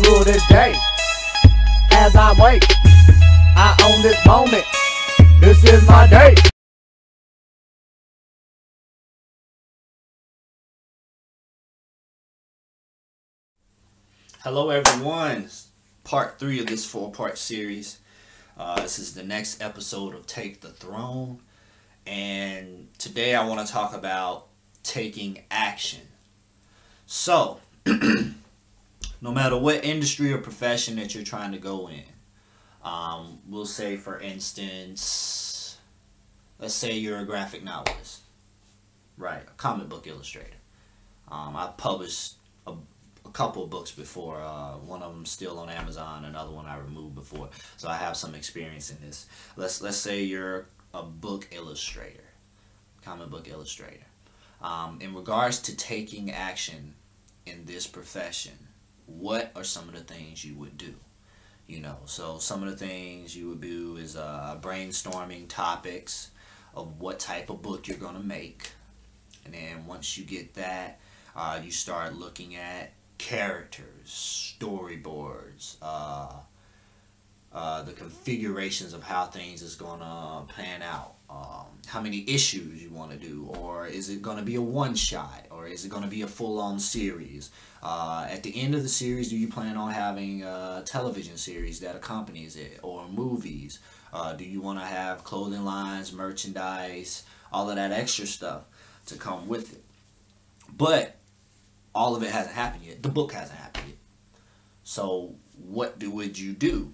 rule this day. As I wake, I own this moment. This is my day. Hello everyone, part 3 of this 4-part series. This is the next episode of Take the Throne, and today I want to talk about taking action. So, no matter what industry or profession that you're trying to go in, we'll say for instance, let's say you're a graphic novelist, right, a comic book illustrator. I've published a couple of books before. One of them still on Amazon, another one I removed before, so I have some experience in this. Let's say you're a book illustrator, comic book illustrator. In regards to taking action in this profession, what are some of the things you would do? You know, so some of the things you would do is brainstorming topics of what type of book you're going to make, and then once you get that, you start looking at characters, storyboards, the configurations of how things is gonna pan out, how many issues you want to do, or is it gonna be a one-shot, or is it gonna be a full-on series? At the end of the series, do you plan on having a television series that accompanies it, or movies? Do you want to have clothing lines, merchandise, all of that extra stuff to come with it? But all of it hasn't happened yet. The book hasn't happened yet. So what would you do?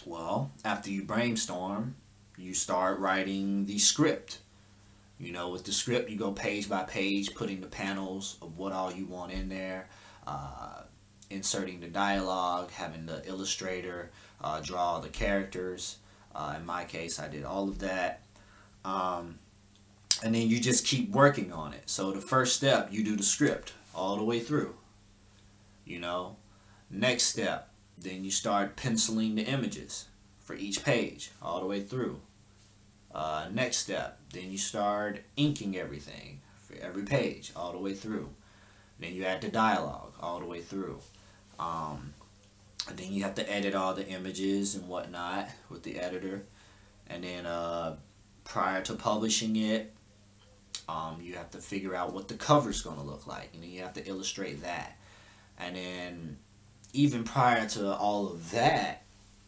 Well, after you brainstorm, you start writing the script. You know, with the script, you go page by page, putting the panels of what all you want in there, inserting the dialogue, having the illustrator draw the characters. In my case, I did all of that. And then you just keep working on it. So the first step, you do the script all the way through. You know, next step, then you start penciling the images for each page all the way through. Next step, then you start inking everything for every page all the way through. Then you add the dialogue all the way through. And then you have to edit all the images and whatnot with the editor. And then prior to publishing it, you have to figure out what the cover's going to look like, and then you have to illustrate that. And then even prior to all of that,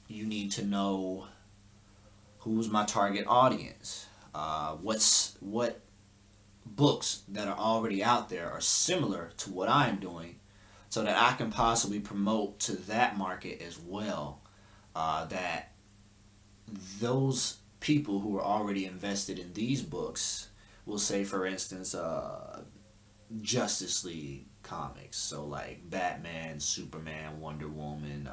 you need to know who's my target audience, what books that are already out there are similar to what I'm doing, so that I can possibly promote to that market as well, that those people who are already invested in these books, we'll say for instance Justice League comics, so like Batman, Superman, Wonder Woman,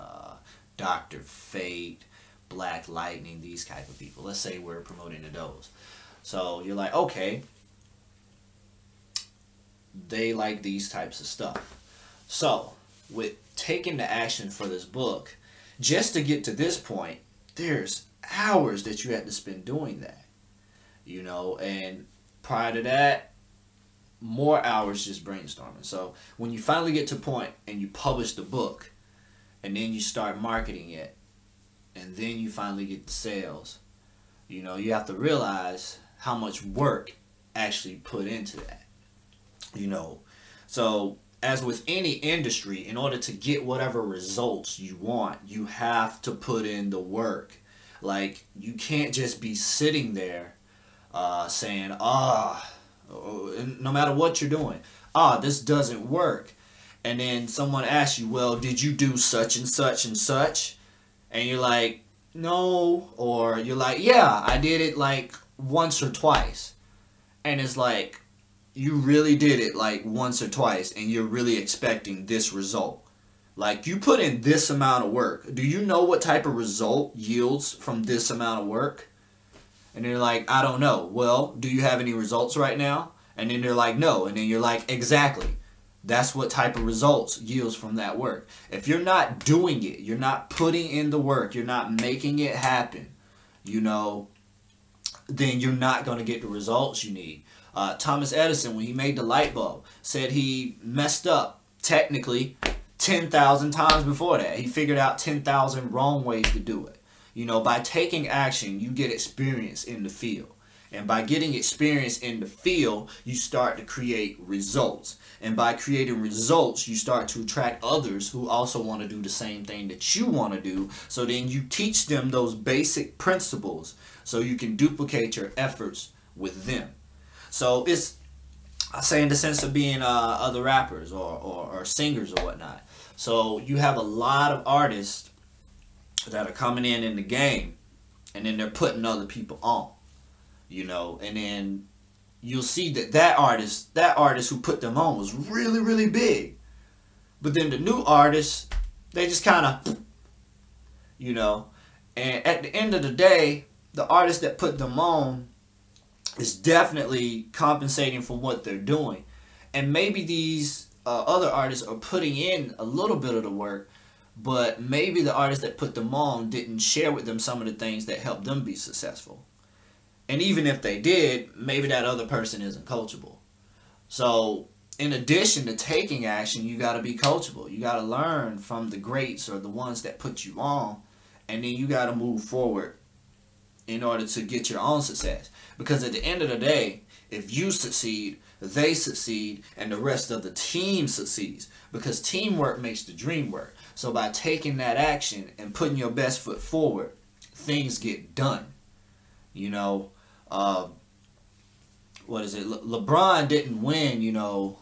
Dr. Fate, Black Lightning, these type of people. Let's say we're promoting to those. So you're like, okay, they like these types of stuff. So with taking the action for this book, just to get to this point, there's hours that you had to spend doing that, you know, and prior to that, more hours just brainstorming. So when you finally get to a point and you publish the book, and then you start marketing it, and then you finally get the sales, you know, you have to realize how much work actually put into that, you know. So as with any industry, in order to get whatever results you want, you have to put in the work. Like, you can't just be sitting there saying, no matter what you're doing, this doesn't work. And then someone asks you, well, did you do such and such and such? And you're like, no. Or you're like, yeah, I did it like once or twice. And it's like, you really did it like once or twice, and you're really expecting this result. Like, you put in this amount of work. Do you know what type of result yields from this amount of work? And they're like, I don't know. Well, do you have any results right now? And then they're like, no. And then you're like, exactly. That's what type of results yields from that work. If you're not doing it, you're not putting in the work, you're not making it happen, you know, then you're not going to get the results you need. Thomas Edison, when he made the light bulb, said he messed up technically 10,000 times before that. He figured out 10,000 wrong ways to do it. You know, by taking action, you get experience in the field. And by getting experience in the field, you start to create results. And by creating results, you start to attract others who also want to do the same thing that you want to do. So then you teach them those basic principles so you can duplicate your efforts with them. So it's, I say, in the sense of being other rappers or singers or whatnot. So you have a lot of artists that are coming in the game, and then they're putting other people on. You know, and then you'll see that artist who put them on was really, really big. But then the new artists, they just kind of, you know, and at the end of the day, the artist that put them on is definitely compensating for what they're doing. And maybe these other artists are putting in a little bit of the work, but maybe the artist that put them on didn't share with them some of the things that helped them be successful. And even if they did, maybe that other person isn't coachable. So in addition to taking action, you got to be coachable. You got to learn from the greats or the ones that put you on. And then you got to move forward in order to get your own success. Because at the end of the day, if you succeed, they succeed, and the rest of the team succeeds. Because teamwork makes the dream work. So by taking that action and putting your best foot forward, things get done. You know, what is it? LeBron didn't win,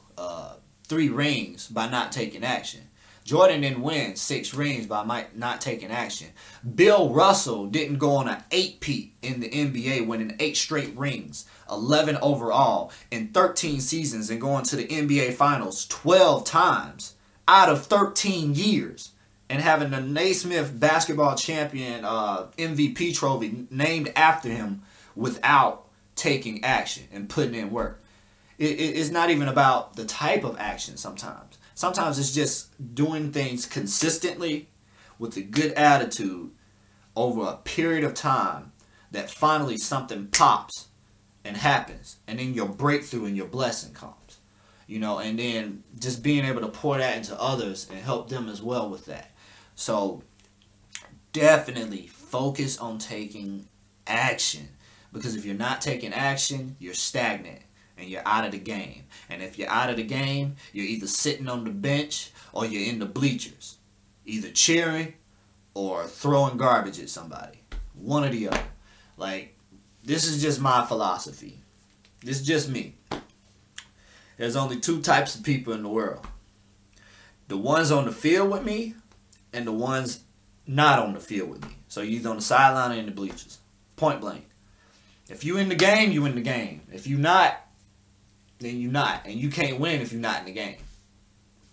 3 rings by not taking action. Jordan didn't win 6 rings by not taking action. Bill Russell didn't go on an 8-peat in the NBA, winning 8 straight rings, 11 overall, in 13 seasons, and going to the NBA Finals 12 times out of 13 years. And having the Naismith basketball champion MVP trophy named after him without taking action and putting in work. It's not even about the type of action sometimes. Sometimes it's just doing things consistently with a good attitude over a period of time that finally something pops and happens. And then your breakthrough and your blessing comes. You know, and then just being able to pour that into others and help them as well with that. So definitely focus on taking action. Because if you're not taking action, you're stagnant and you're out of the game. And if you're out of the game, you're either sitting on the bench or you're in the bleachers, either cheering or throwing garbage at somebody. One or the other. Like, this is just my philosophy. This is just me. There's only 2 types of people in the world. The ones on the field with me and the ones not on the field with me. So you're either on the sideline or in the bleachers. Point blank. If you in the game, you in the game. If you not, then you not. And you can't win if you're not in the game.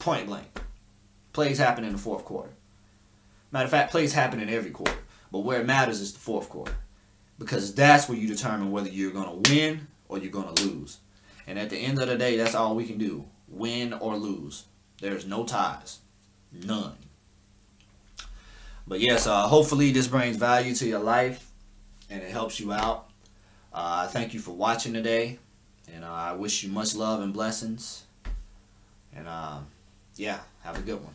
Point blank. Plays happen in the 4th quarter. Matter of fact, plays happen in every quarter. But where it matters is the 4th quarter. Because that's where you determine whether you're going to win or you're going to lose. And at the end of the day, that's all we can do. Win or lose. There's no ties. None. But yes, hopefully this brings value to your life and it helps you out. Thank you for watching today, and I wish you much love and blessings, and yeah, have a good one.